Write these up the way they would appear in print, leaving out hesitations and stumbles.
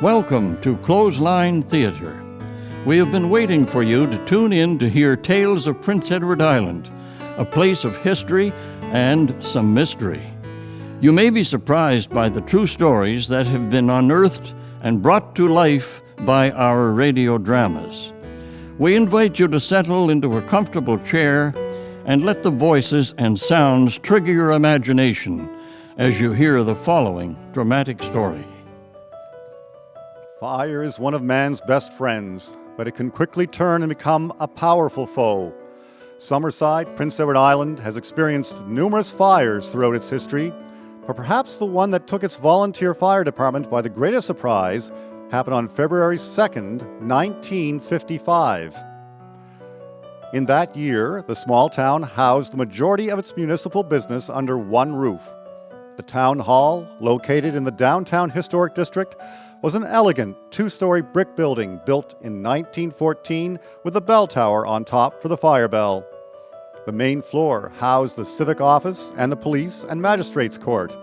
Welcome to Clothesline Theatre. We have been waiting for you to tune in to hear tales of Prince Edward Island, a place of history and some mystery. You may be surprised by the true stories that have been unearthed and brought to life by our radio dramas. We invite you to settle into a comfortable chair and let the voices and sounds trigger your imagination as you hear the following dramatic story. Fire is one of man's best friends, but it can quickly turn and become a powerful foe. Summerside, Prince Edward Island, has experienced numerous fires throughout its history, but perhaps the one that took its volunteer fire department by the greatest surprise happened on February 2nd, 1955. In that year, the small town housed the majority of its municipal business under one roof. The town hall, located in the downtown historic district, was an elegant two-story brick building built in 1914 with a bell tower on top for the fire bell. The main floor housed the civic office and the police and magistrates court.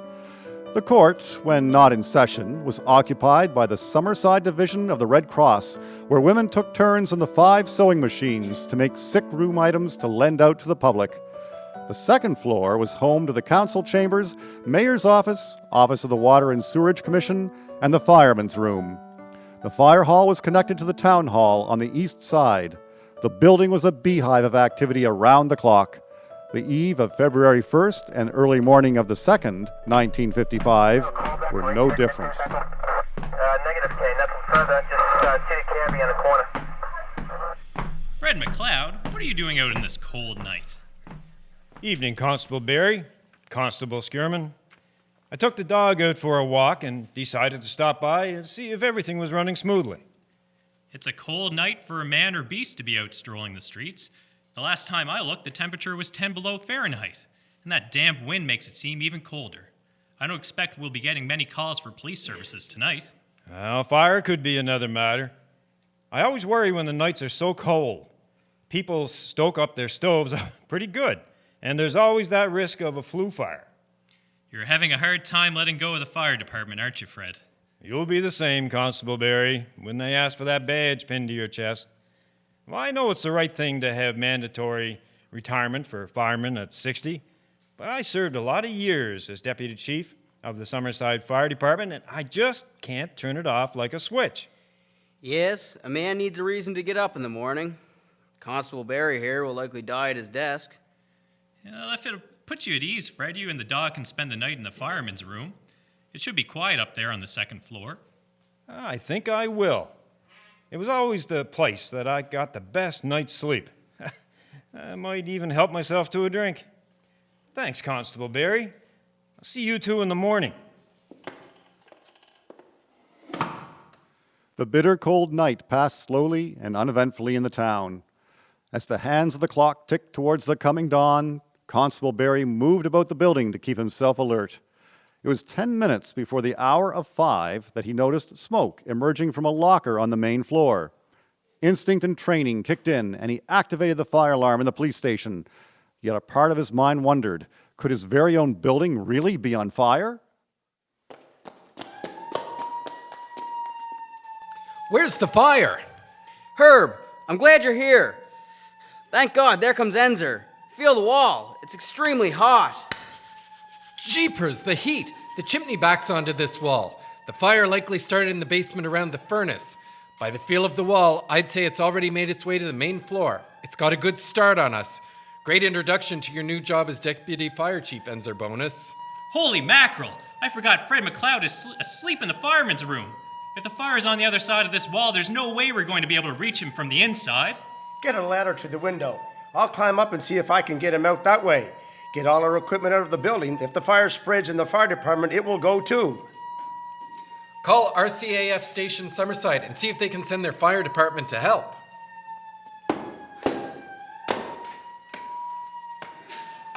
The court, when not in session, was occupied by the Summerside division of the Red Cross, where women took turns on the 5 sewing machines to make sick room items to lend out to the public. The second floor was home to the council chambers, mayor's office, office of the Water and Sewerage Commission, and the fireman's room. The fire hall was connected to the town hall on the east side. The building was a beehive of activity around the clock. The eve of February 1st and early morning of the 2nd, 1955, were no different. Negative K, nothing further, just see the cabbie on the corner. Fred McLeod, what are you doing out in this cold night? Evening, Constable Barry, Constable Skierman. I took the dog out for a walk and decided to stop by and see if everything was running smoothly. It's a cold night for a man or beast to be out strolling the streets. The last time I looked, the temperature was 10 below Fahrenheit, and that damp wind makes it seem even colder. I don't expect we'll be getting many calls for police services tonight. Well, fire could be another matter. I always worry when the nights are so cold. People stoke up their stoves pretty good, and there's always that risk of a flue fire. You're having a hard time letting go of the fire department, aren't you, Fred? You'll be the same, Constable Barry, when they ask for that badge pinned to your chest. Well, I know it's the right thing to have mandatory retirement for firemen at 60, but I served a lot of years as deputy chief of the Summerside Fire Department, and I just can't turn it off like a switch. Yes, a man needs a reason to get up in the morning. Constable Barry here will likely die at his desk. Well, if it'll put you at ease, Fred, you and the dog can spend the night in the fireman's room. It should be quiet up there on the second floor. I think I will. It was always the place that I got the best night's sleep. I might even help myself to a drink. Thanks, Constable Barry. I'll see you two in the morning. The bitter cold night passed slowly and uneventfully in the town. As the hands of the clock ticked towards the coming dawn, Constable Barry moved about the building to keep himself alert. It was 10 minutes before the hour of 5 that he noticed smoke emerging from a locker on the main floor. Instinct and training kicked in, and he activated the fire alarm in the police station. Yet a part of his mind wondered, could his very own building really be on fire? Where's the fire? Herb, I'm glad you're here. Thank God, there comes Enzer. Feel the wall. It's extremely hot. Jeepers, the heat! The chimney backs onto this wall. The fire likely started in the basement around the furnace. By the feel of the wall, I'd say it's already made its way to the main floor. It's got a good start on us. Great introduction to your new job as Deputy Fire Chief, Enzer Bonus. Holy mackerel! I forgot Fred McLeod is asleep in the fireman's room. If the fire's on the other side of this wall, there's no way we're going to be able to reach him from the inside. Get a ladder to the window. I'll climb up and see if I can get him out that way. Get all our equipment out of the building. If the fire spreads in the fire department, it will go too. Call RCAF Station Summerside and see if they can send their fire department to help.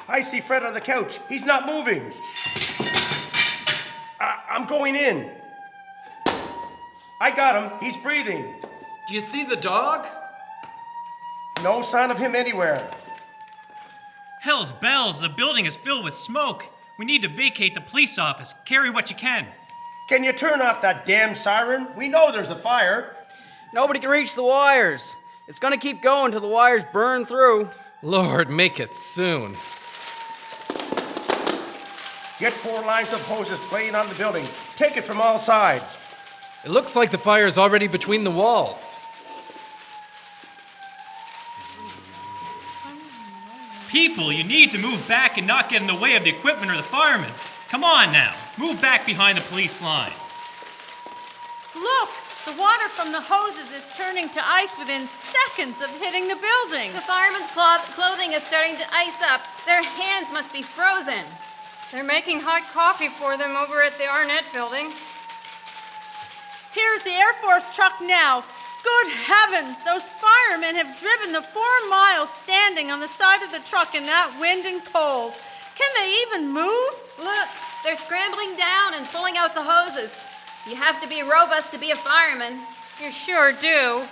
I see Fred on the couch. He's not moving. I'm going in. I got him. He's breathing. Do you see the dog? No sign of him anywhere. Hell's bells, the building is filled with smoke. We need to vacate the police office. Carry what you can. Can you turn off that damn siren? We know there's a fire. Nobody can reach the wires. It's gonna keep going till the wires burn through. Lord, make it soon. Get 4 lines of hoses playing on the building. Take it from all sides. It looks like the fire's already between the walls. People, you need to move back and not get in the way of the equipment or the firemen. Come on now, move back behind the police line. Look! The water from the hoses is turning to ice within seconds of hitting the building. The firemen's clothing is starting to ice up. Their hands must be frozen. They're making hot coffee for them over at the Arnett building. Here's the Air Force truck now. Good heavens, those firemen have driven the 4 miles standing on the side of the truck in that wind and cold. Can they even move? Look, they're scrambling down and pulling out the hoses. You have to be robust to be a fireman. You sure do.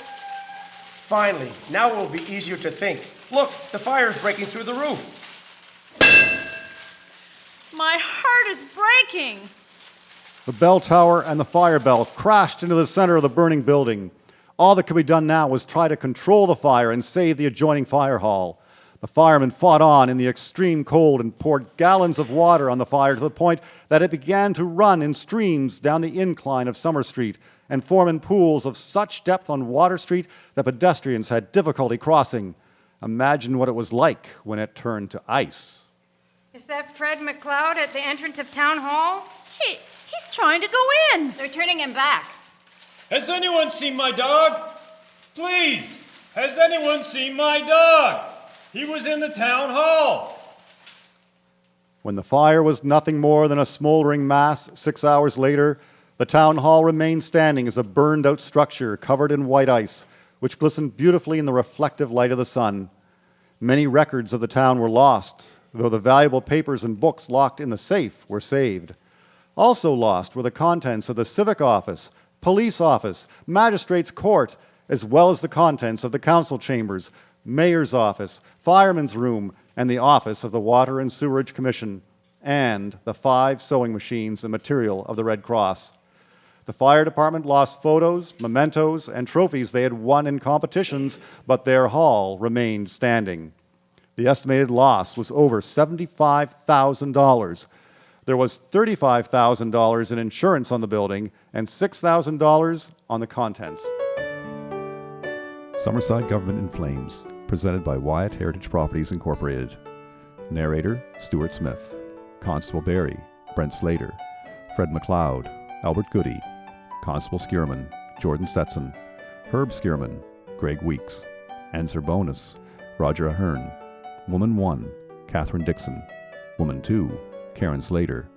Finally, now it will be easier to think. Look, the fire's breaking through the roof. My heart is breaking. The bell tower and the fire bell crashed into the center of the burning building. All that could be done now was try to control the fire and save the adjoining fire hall. The firemen fought on in the extreme cold and poured gallons of water on the fire to the point that it began to run in streams down the incline of Summer Street and form in pools of such depth on Water Street that pedestrians had difficulty crossing. Imagine what it was like when it turned to ice. Is that Fred McLeod at the entrance of Town Hall? He's trying to go in. They're turning him back. Has anyone seen my dog? Please, has anyone seen my dog? He was in the town hall. When the fire was nothing more than a smoldering mass 6 hours later, the town hall remained standing as a burned-out structure covered in white ice, which glistened beautifully in the reflective light of the sun. Many records of the town were lost, though the valuable papers and books locked in the safe were saved. Also lost were the contents of the civic office, police office, magistrate's court, as well as the contents of the council chambers, mayor's office, fireman's room, and the office of the Water and Sewerage Commission, and the 5 sewing machines and material of the Red Cross. The fire department lost photos, mementos, and trophies they had won in competitions, but their hall remained standing. The estimated loss was over $75,000. There was $35,000 in insurance on the building and $6,000 on the contents. Summerside Government in Flames, presented by Wyatt Heritage Properties Incorporated. Narrator, Stuart Smith. Constable Barry, Brent Slater. Fred McLeod, Albert Goody. Constable Skierman, Jordan Stetson. Herb Skierman, Greg Weeks. Answer Bonus, Roger Ahern. Woman 1, Catherine Dixon. Woman 2, Karen Slater.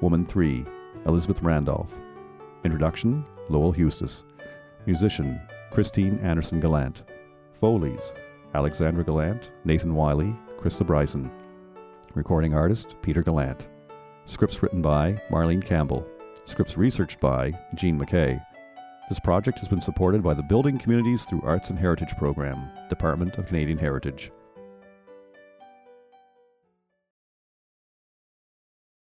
Woman 3, Elizabeth Randolph. Introduction, Lowell Eustis. Musician, Christine Anderson Gallant. Foley's, Alexandra Gallant, Nathan Wiley, Krista Bryson. Recording artist, Peter Gallant. Scripts written by Marlene Campbell. Scripts researched by Jean McKay. This project has been supported by the Building Communities through Arts and Heritage Program, Department of Canadian Heritage.